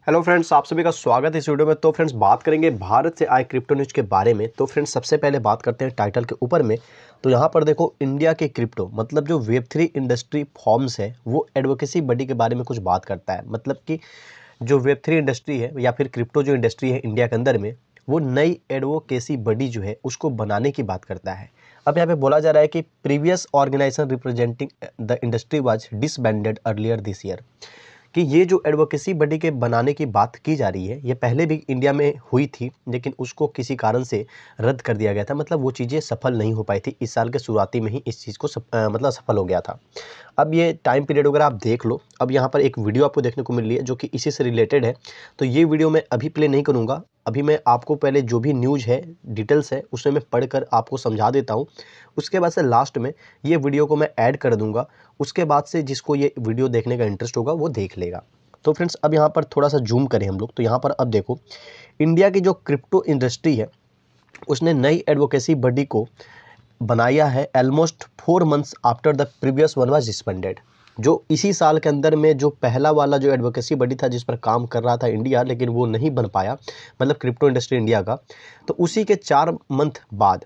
Hello friends, आप सभी का स्वागत है इस वीडियो में। तो फ्रेंड्स, बात करेंगे भारत से आए क्रिप्टो न्यूज़ के बारे में। तो फ्रेंड्स, सबसे पहले बात करते हैं टाइटल के ऊपर में। तो यहाँ पर देखो, इंडिया के क्रिप्टो मतलब जो वेब3 इंडस्ट्री फॉर्म्स है वो एडवोकेसी बॉडी के बारे में कुछ बात करता है। मतलब कि जो वेब3 इंडस्ट्री है या फिर क्रिप्टो जो इंडस्ट्री है इंडिया के अंदर में, वो नई एडवोकेसी बॉडी जो है उसको बनाने की बात करता है। अब यहाँ पे बोला जा रहा है कि previous organisation representing the industry was disbanded earlier this year, कि ये जो एडवोकेसी बॉडी के बनाने की बात की जा रही है ये पहले भी इंडिया में हुई थी, लेकिन उसको किसी कारण से रद्द कर दिया गया था। मतलब वो चीज़ें सफल नहीं हो पाई थी। इस साल के शुरुआती में ही इस चीज़ को मतलब सफल हो गया था। अब ये टाइम पीरियड वगैरह आप देख लो। अब यहाँ पर एक वीडियो आपको देखने को मिल रही है जो कि इसी से रिलेटेड है। तो ये वीडियो मैं अभी प्ले नहीं करूँगा। अभी मैं आपको पहले जो भी न्यूज़ है, डिटेल्स है, उसे मैं पढ़कर आपको समझा देता हूँ। उसके बाद से लास्ट में ये वीडियो को मैं ऐड कर दूँगा। उसके बाद से जिसको ये वीडियो देखने का इंटरेस्ट होगा वो देख लेगा। तो फ्रेंड्स, अब यहाँ पर थोड़ा सा जूम करें हम लोग। तो यहाँ पर अब देखो, इंडिया की जो क्रिप्टो इंडस्ट्री है उसने नई एडवोकेसी बॉडी को बनाया है almost 4 months after the previous one was disbanded. जो इसी साल के अंदर में जो पहला वाला जो एडवोकेसी बॉडी था जिस पर काम कर रहा था इंडिया, लेकिन वो नहीं बन पाया, मतलब क्रिप्टो इंडस्ट्री इंडिया का, तो उसी के 4 मंथ बाद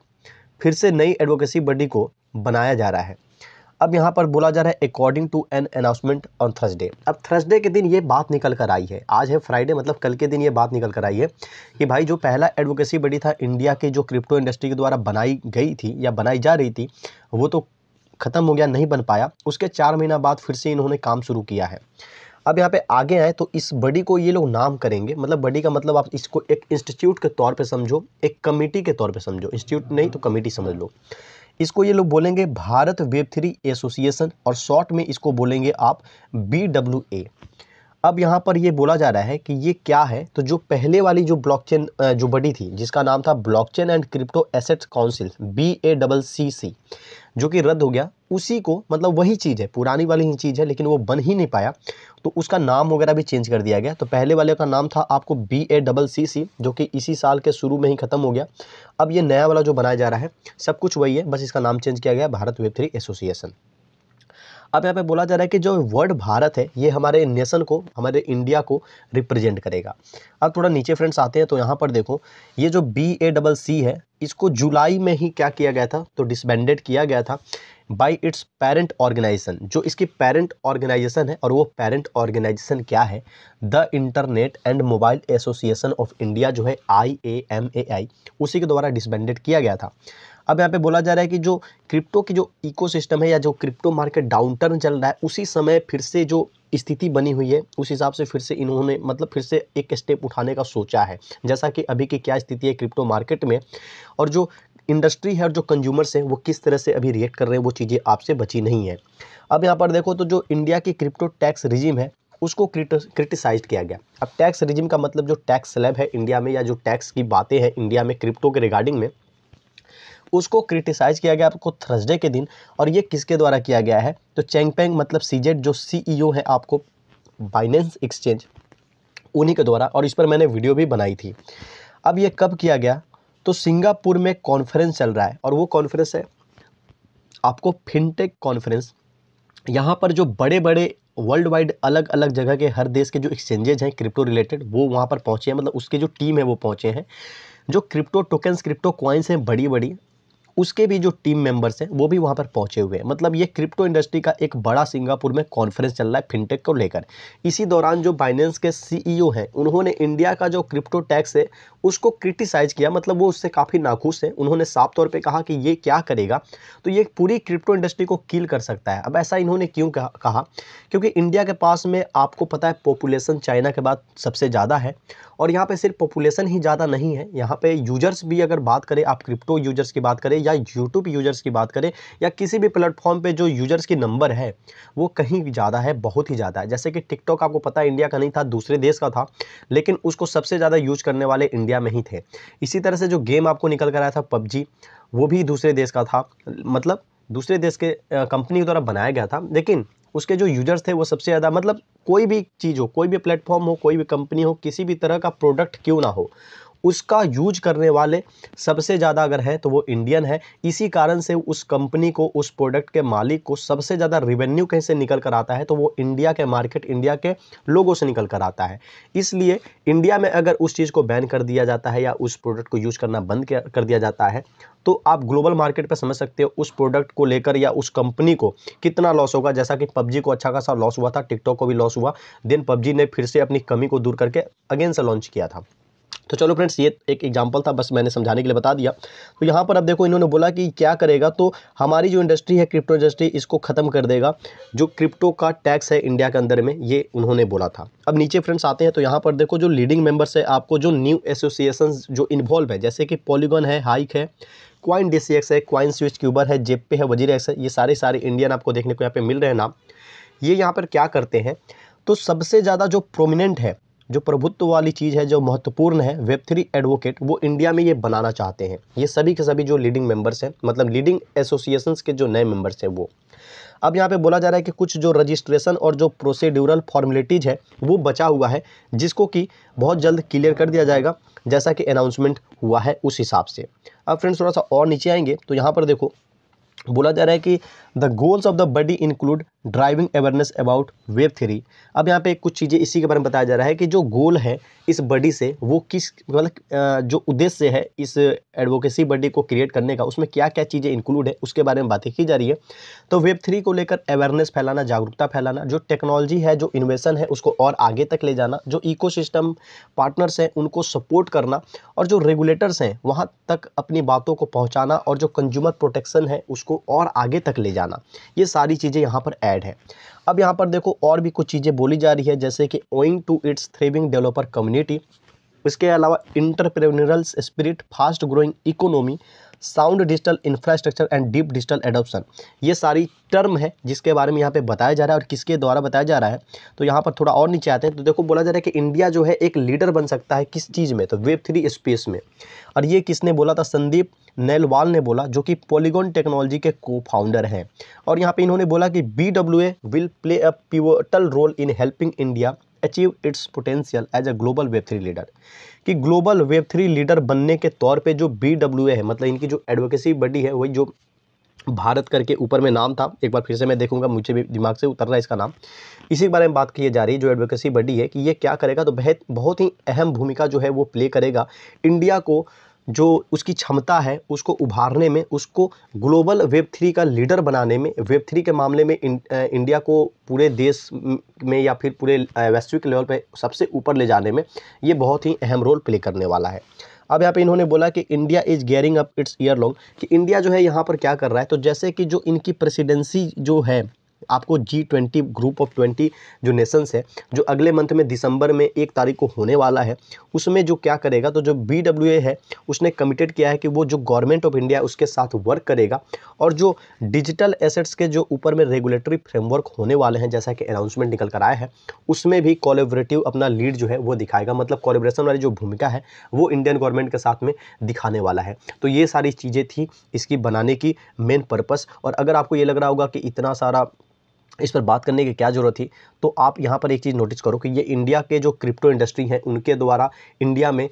फिर से नई एडवोकेसी बॉडी को बनाया जा रहा है। अब यहाँ पर बोला जा रहा है according to an announcement on Thursday. अब थर्सडे के दिन ये बात निकल कर आई है। आज है फ्राइडे, मतलब कल के दिन ये बात निकल कर आई है कि भाई जो पहला एडवोकेसी बॉडी था इंडिया के जो क्रिप्टो इंडस्ट्री के द्वारा बनाई गई थी या बनाई जा रही थी, वो तो ख़त्म हो गया, नहीं बन पाया। उसके 4 महीना बाद फिर से इन्होंने काम शुरू किया है। अब यहाँ पे आगे आए तो इस बॉडी को ये लोग नाम करेंगे, मतलब बॉडी का मतलब आप इसको एक इंस्टीट्यूट के तौर पे समझो, एक कमेटी के तौर पे समझो। इंस्टीट्यूट नहीं तो कमेटी समझ लो। इसको ये लोग बोलेंगे भारत वेब3 एसोसिएशन, और शॉर्ट में इसको बोलेंगे आप BWA। अब यहाँ पर ये बोला जा रहा है कि ये क्या है। तो जो पहले वाली जो ब्लॉकचेन जो बॉडी थी जिसका नाम था blockchain and crypto assets council, BACC, जो कि रद्द हो गया, उसी को, मतलब वही चीज़ है, पुरानी वाली ही चीज़ है, लेकिन वो बन ही नहीं पाया, तो उसका नाम वगैरह भी चेंज कर दिया गया। तो पहले वाले का नाम था आपको BACC, जो कि इसी साल के शुरू में ही ख़त्म हो गया। अब ये नया वाला जो बनाया जा रहा है सब कुछ वही है, बस इसका नाम चेंज किया गया, भारत वेब3 एसोसिएशन। अब यहाँ पे बोला जा रहा है कि जो वर्ड भारत है ये हमारे नेशन को, हमारे इंडिया को रिप्रेजेंट करेगा। अब थोड़ा नीचे फ्रेंड्स आते हैं तो यहाँ पर देखो, ये जो BACC है इसको जुलाई में ही क्या किया गया था, तो डिसबैंडेड किया गया था बाय इट्स पेरेंट ऑर्गेनाइजेशन। जो इसकी पेरेंट ऑर्गेनाइजेशन है, और वो पेरेंट ऑर्गेनाइजेशन क्या है, the internet and mobile association of India, जो है IAMAI, उसी के द्वारा डिसबैंडेड किया गया था। अब यहाँ पे बोला जा रहा है कि जो क्रिप्टो की जो इकोसिस्टम है या जो क्रिप्टो मार्केट डाउनटर्न चल रहा है, उसी समय फिर से जो स्थिति बनी हुई है उस हिसाब से फिर से इन्होंने, मतलब फिर से एक स्टेप उठाने का सोचा है। जैसा कि अभी की क्या स्थिति है क्रिप्टो मार्केट में, और जो इंडस्ट्री है और जो कंज्यूमर्स हैं वो किस तरह से अभी रिएक्ट कर रहे हैं, वो चीज़ें आपसे बची नहीं है। अब यहाँ पर देखो, तो जो इंडिया की क्रिप्टो टैक्स रिजिम है उसको क्रिटिसाइज किया गया। अब टैक्स रिजिम का मतलब जो टैक्स स्लैब है इंडिया में, या जो टैक्स की बातें हैं इंडिया में क्रिप्टो के रिगार्डिंग में, उसको क्रिटिसाइज किया गया आपको थर्सडे के दिन। और ये किसके द्वारा किया गया है, तो चैंगपेंग, मतलब CZ जो CEO है आपको बाइनेंस एक्सचेंज, उन्हीं के द्वारा। और इस पर मैंने वीडियो भी बनाई थी। अब ये कब किया गया, तो सिंगापुर में कॉन्फ्रेंस चल रहा है, और वो कॉन्फ्रेंस है आपको फिनटेक कॉन्फ्रेंस। यहाँ पर जो बड़े बड़े वर्ल्ड वाइड अलग अलग जगह के हर देश के जो एक्सचेंजेज हैं क्रिप्टो रिलेटेड, वो वहाँ पर पहुँचे हैं, मतलब उसके जो टीम है वो पहुँचे हैं। जो क्रिप्टो टोकन्स, क्रिप्टो कॉइन्स हैं बड़ी बड़ी, उसके भी जो टीम मेंबर्स हैं वो भी वहाँ पर पहुँचे हुए हैं। मतलब ये क्रिप्टो इंडस्ट्री का एक बड़ा सिंगापुर में कॉन्फ्रेंस चल रहा है फिनटेक को लेकर। इसी दौरान जो बाइनेंस के CEO हैं उन्होंने इंडिया का जो क्रिप्टो टैक्स है उसको क्रिटिसाइज किया, मतलब वो उससे काफ़ी नाखुश है। उन्होंने साफ तौर पे कहा कि ये क्या करेगा, तो ये पूरी क्रिप्टो इंडस्ट्री को किल कर सकता है। अब ऐसा इन्होंने क्यों कहा, क्योंकि इंडिया के पास में आपको पता है पॉपुलेशन चाइना के बाद सबसे ज़्यादा है, और यहाँ पे सिर्फ पॉपुलेशन ही ज़्यादा नहीं है, यहाँ पे यूजर्स भी, अगर बात करें आप क्रिप्टो यूजर्स की बात करें या यूट्यूब यूजर्स की बात करें या किसी भी प्लेटफॉर्म पे जो यूजर्स की नंबर है वो कहीं ज़्यादा है, बहुत ही ज़्यादा है। जैसे कि टिकटॉक आपको पता है इंडिया का नहीं था, दूसरे देश का था, लेकिन उसको सबसे ज़्यादा यूज करने वाले इंडिया में ही थे। इसी तरह से जो गेम आपको निकल कर आया था PUBG, वो भी दूसरे देश का था, मतलब दूसरे देश के कंपनी के द्वारा बनाया गया था, लेकिन उसके जो यूजर्स थे वो सबसे ज़्यादा, मतलब कोई भी चीज़ हो, कोई भी प्लेटफॉर्म हो, कोई भी कंपनी हो, किसी भी तरह का प्रोडक्ट क्यों ना हो, उसका यूज करने वाले सबसे ज़्यादा अगर है तो वो इंडियन है। इसी कारण से उस कंपनी को, उस प्रोडक्ट के मालिक को सबसे ज़्यादा रेवेन्यू कहीं से निकल कर आता है, तो वो इंडिया के मार्केट, इंडिया के लोगों से निकल कर आता है। इसलिए इंडिया में अगर उस चीज़ को बैन कर दिया जाता है या उस प्रोडक्ट को यूज करना बंद कर दिया जाता है, तो आप ग्लोबल मार्केट पर समझ सकते हो उस प्रोडक्ट को लेकर या उस कंपनी को कितना लॉस होगा। जैसा कि पबजी को अच्छा खासा लॉस हुआ था, टिकटॉक को भी लॉस हुआ, देन पबजी ने फिर से अपनी कमी को दूर करके अगेन से लॉन्च किया था। तो चलो फ्रेंड्स, ये एक एग्जांपल था, बस मैंने समझाने के लिए बता दिया। तो यहाँ पर अब देखो इन्होंने बोला कि क्या करेगा, तो हमारी जो इंडस्ट्री है, क्रिप्टो इंडस्ट्री, इसको ख़त्म कर देगा। जो क्रिप्टो का टैक्स है इंडिया के अंदर में, ये उन्होंने बोला था। अब नीचे फ्रेंड्स आते हैं, तो यहाँ पर देखो जो लीडिंग मेंबर्स है, आपको जो न्यू एसोसिएशंस जो इन्वॉल्व है, जैसे कि पॉलीगॉन है, हाइक है, कॉइन DCX है, कॉइन स्विच क्यूबर है, जेपे है, वजीर है, ये सारे इंडियन आपको देखने को यहाँ पे मिल रहे हैं नाम। ये यहाँ पर क्या करते हैं, तो सबसे ज़्यादा जो प्रोमिनेंट है, जो प्रभुत्व वाली चीज़ है, जो महत्वपूर्ण है, वेब3 एडवोकेट, वो इंडिया में ये बनाना चाहते हैं। ये सभी के सभी जो लीडिंग मेंबर्स हैं, मतलब लीडिंग एसोसिएशंस के जो नए मेंबर्स हैं वो। अब यहाँ पे बोला जा रहा है कि कुछ जो रजिस्ट्रेशन और जो प्रोसीड्यूरल फॉर्मेलिटीज़ है वो बचा हुआ है, जिसको कि बहुत जल्द क्लियर कर दिया जाएगा, जैसा कि अनाउंसमेंट हुआ है उस हिसाब से। अब फ्रेंड्स थोड़ा सा और नीचे आएंगे, तो यहाँ पर देखो बोला जा रहा है कि the goals of the body include driving awareness about Web3. अब यहाँ पे कुछ चीज़ें इसी के बारे में बताया जा रहा है कि जो गोल है इस बडी से, वो किस मतलब जो उद्देश्य है इस एडवोकेसी बडी को क्रिएट करने का, उसमें क्या क्या चीज़ें इंक्लूड है उसके बारे में बातें की जा रही है। तो वेब3 को लेकर अवेयरनेस फैलाना, जागरूकता फैलाना, जो टेक्नोलॉजी है, जो इन्वेशन है, उसको और आगे तक ले जाना, जो इकोसिस्टम पार्टनर्स हैं उनको सपोर्ट करना, और जो रेगुलेटर्स हैं वहाँ तक अपनी बातों को पहुँचाना, और जो कंज्यूमर प्रोटेक्शन है उसको और आगे तक ले जाना। ये सारी चीज़ें यहाँ पर ऐड है। अब यहाँ पर देखो और भी कुछ चीज़ें बोली जा रही है, जैसे कि owing to its thriving developer community, इसके अलावा entrepreneurial spirit, fast growing economy, sound digital infrastructure and deep digital adoption, ये सारी टर्म है जिसके बारे में यहाँ पे बताया जा रहा है और किसके द्वारा बताया जा रहा है। तो यहाँ पर थोड़ा और नीचे आते हैं, तो देखो बोला जा रहा है कि इंडिया जो है एक लीडर बन सकता है किस चीज़ में, तो वेब3 स्पेस में। और ये किसने बोला था, संदीप नेलवाल ने बोला, जो कि पॉलीगॉन टेक्नोलॉजी के को फाउंडर हैं। और यहाँ पे इन्होंने बोला कि BWA will play a pivotal role in helping India achieve its potential as a global वेब3 लीडर, कि ग्लोबल वेब3 लीडर बनने के तौर पे जो BWA है, मतलब इनकी जो एडवोकेसी बॉडी है, वही जो भारत करके ऊपर में नाम था, एक बार फिर से मैं देखूंगा, मुझे भी दिमाग से उतर रहा है इसका नाम। इसी के बारे में बात की जा रही है, जो एडवोकेसी बॉडी है, कि ये क्या करेगा, तो बहुत ही अहम भूमिका जो है वो प्ले करेगा इंडिया को, जो उसकी क्षमता है उसको उभारने में, उसको ग्लोबल वेब3 का लीडर बनाने में, वेब3 के मामले में इंडिया को पूरे देश में या फिर पूरे वैश्विक लेवल पे सबसे ऊपर ले जाने में ये बहुत ही अहम रोल प्ले करने वाला है। अब यहाँ पे इन्होंने बोला कि India is gearing up it's year long, कि इंडिया जो है यहाँ पर क्या कर रहा है, तो जैसे कि जो इनकी प्रेसिडेंसी जो है, आपको G20 ग्रुप ऑफ 20 जो नेशंस है, जो अगले मंथ में दिसंबर में 1 तारीख को होने वाला है, उसमें जो क्या करेगा, तो जो BWA है उसने कमिटेड किया है कि वो जो गवर्नमेंट ऑफ इंडिया उसके साथ वर्क करेगा, और जो डिजिटल एसेट्स के जो ऊपर में रेगुलेटरी फ्रेमवर्क होने वाले हैं, जैसा कि अनाउंसमेंट निकल कर आया है, उसमें भी कोलैबोरेटिव अपना लीड जो है वो दिखाएगा, मतलब कोलैबोरेशन वाली जो भूमिका है वो इंडियन गवर्नमेंट के साथ में दिखाने वाला है। तो ये सारी चीज़ें थी इसकी बनाने की मेन पर्पस। और अगर आपको ये लग रहा होगा कि इतना सारा इस पर बात करने की क्या ज़रूरत थी, तो आप यहाँ पर एक चीज़ नोटिस करो कि ये इंडिया के जो क्रिप्टो इंडस्ट्री है उनके द्वारा इंडिया में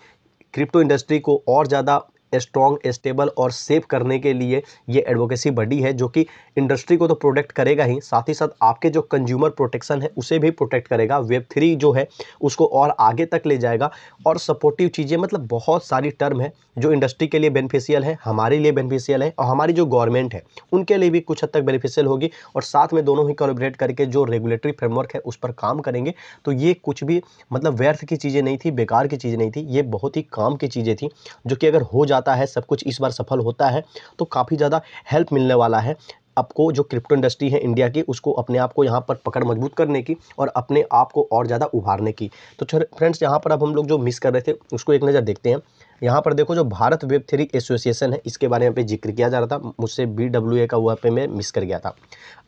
क्रिप्टो इंडस्ट्री को और ज़्यादा स्ट्रॉन्ग, स्टेबल और सेफ करने के लिए ये एडवोकेसी बॉडी है, जो कि इंडस्ट्री को तो प्रोटेक्ट करेगा ही, साथ ही साथ आपके जो कंज्यूमर प्रोटेक्शन है उसे भी प्रोटेक्ट करेगा, वेब3 जो है उसको और आगे तक ले जाएगा, और सपोर्टिव चीज़ें, मतलब बहुत सारी टर्म है जो इंडस्ट्री के लिए बेनिफिशियल है, हमारे लिए बेनिफिशियल है, और हमारी जो गवर्नमेंट है उनके लिए भी कुछ हद तक बेनिफिशियल होगी, और साथ में दोनों ही कोलैबोरेट करके जो रेगुलेटरी फ्रेमवर्क है उस पर काम करेंगे। तो ये कुछ भी मतलब व्यर्थ की चीज़ें नहीं थी, बेकार की चीज़ें नहीं थी, ये बहुत ही काम की चीज़ें थी, जो कि अगर हो जाता है, सब कुछ इस बार सफल होता है, तो काफ़ी ज़्यादा हेल्प मिलने वाला है आपको, जो क्रिप्टो इंडस्ट्री है इंडिया की, उसको अपने आप को यहाँ पर पकड़ मजबूत करने की और अपने आप को और ज़्यादा उभारने की। तो फ्रेंड्स यहाँ पर अब हम लोग जो मिस कर रहे थे उसको एक नज़र देखते हैं। यहाँ पर देखो जो भारत वेब3 एसोसिएशन है, इसके बारे में पे जिक्र किया जा रहा था, मुझसे BWA का हुआ पे मैं मिस कर गया था।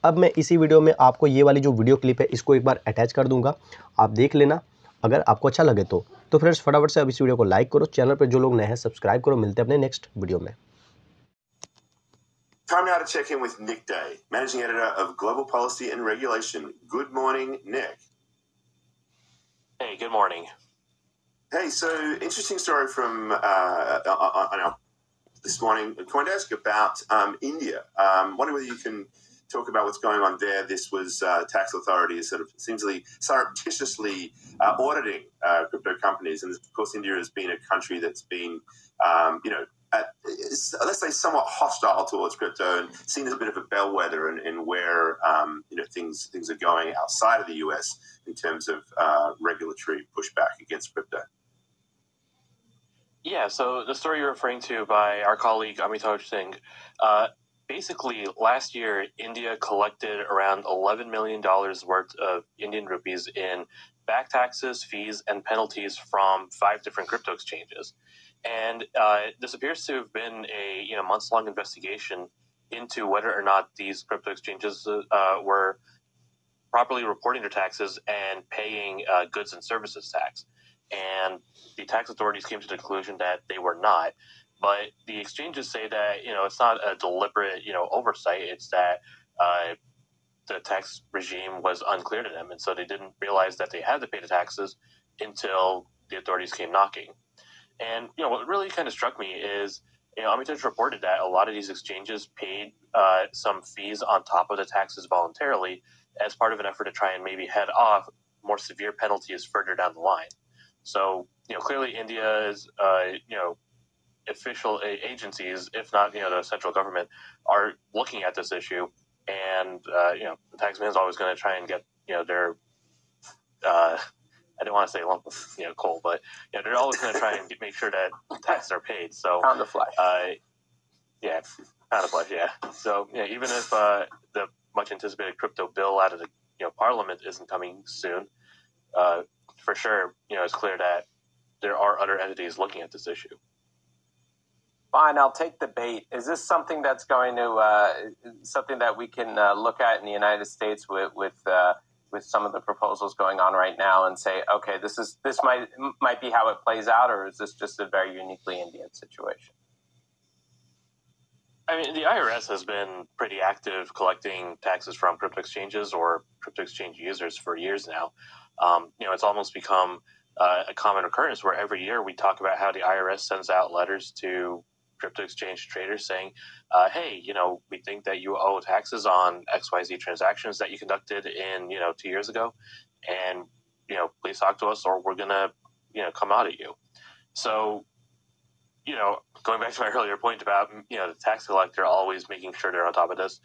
अब मैं इसी वीडियो में आपको ये वाली जो वीडियो क्लिप है इसको एक बार अटैच कर दूंगा, आप देख लेना अगर आपको अच्छा लगे तो फ्रेंड्स फटाफट से अब इस वीडियो को लाइक करो, चैनल पर जो लोग नए हैं सब्सक्राइब करो। मिलते हैं अपने नेक्स्ट वीडियो में। Time now to check in with Nick Day, Managing Editor of Global Policy and Regulation. Good morning, Nick. Hey, good morning. Hey, so interesting story from on our this morning at CoinDesk about India. Wondering whether you can talk about what's going on there. This was tax authorities sort of seemingly surreptitiously auditing crypto companies, and of course, India has been a country that's been, let's say, somewhat hostile towards crypto and seen as a bit of a bellwether in where things are going outside of the US in terms of regulatory pushback against crypto. Yeah, so the story you're referring to by our colleague Amitoj Singh, basically last year India collected around $11 million worth of Indian rupees in back taxes, fees, and penalties from 5 different crypto exchanges. And this appears to have been a months-long investigation into whether or not these crypto exchanges were properly reporting their taxes and paying goods and services tax. And the tax authorities came to the conclusion that they were not. But the exchanges say that it's not a deliberate oversight. It's that the tax regime was unclear to them, and so they didn't realize that they had to pay the taxes until the authorities came knocking. And what really kind of struck me is Amitoj reported that a lot of these exchanges paid some fees on top of the taxes voluntarily as part of an effort to try and maybe head off more severe penalties further down the line. So, clearly India's, official agencies, if not, the central government, are looking at this issue. And, the taxman is always going to try and get, their, I don't want to say lump of, coal, but, they're always going to try and make sure that taxes are paid. So, pound of flesh. Yeah, pound of flesh, yeah. So, even if the much anticipated crypto bill out of the, Parliament isn't coming soon, for sure, it's clear that there are other entities looking at this issue. Fine, I'll take the bait. Is this something that's going to something that we can look at in the United States with some of the proposals going on right now and say, okay, this might be how it plays out, or is this just a very uniquely Indian situation? I mean, the IRS has been pretty active collecting taxes from crypto exchanges or crypto exchange users for years now. It's almost become a common occurrence where every year we talk about how the IRS sends out letters to crypto exchange traders saying, hey, we think that you owe taxes on XYZ transactions that you conducted in, 2 years ago. And, please talk to us or we're going to, come out at you. So, going back to my earlier point about, the tax collector always making sure they're on top of this,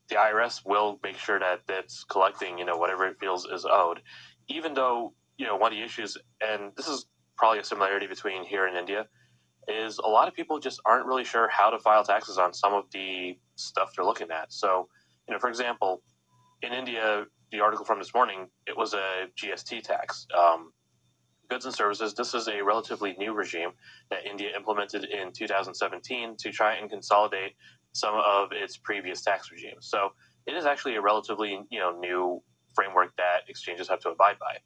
the IRS will make sure that it's collecting, whatever it feels is owed, even though, one of the issues, and this is probably a similarity between here and India, is a lot of people just aren't really sure how to file taxes on some of the stuff they're looking at. So, for example, in India, the article from this morning, it was a GST tax. Goods and services, this is a relatively new regime that India implemented in 2017 to try and consolidate some of its previous tax regimes. So it is actually a relatively new framework that exchanges have to abide by.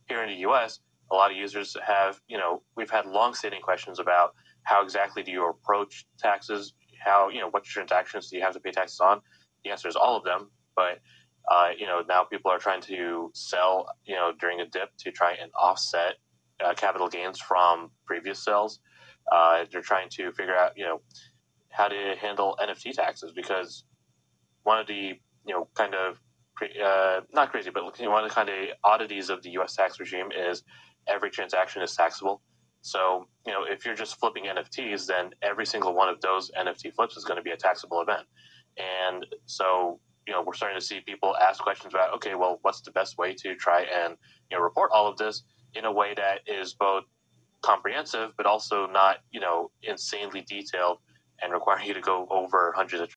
Here in the US, a lot of users have, we've had long-standing questions about how exactly do you approach taxes, how, what transactions do you have to pay taxes on? The answer is all of them, but now people are trying to sell, during a dip to try and offset capital gains from previous sales. They're trying to figure out, how to handle NFT taxes, because one of the, kind of, not crazy, but one of the kind of oddities of the U.S. tax regime is every transaction is taxable. So, if you're just flipping NFTs, then every single one of those NFT flips is going to be a taxable event. And so, we're starting to see people ask questions about, okay, well, what's the best way to try and, report all of this in a way that is both comprehensive, but also not, insanely detailed and requiring you to go over hundreds of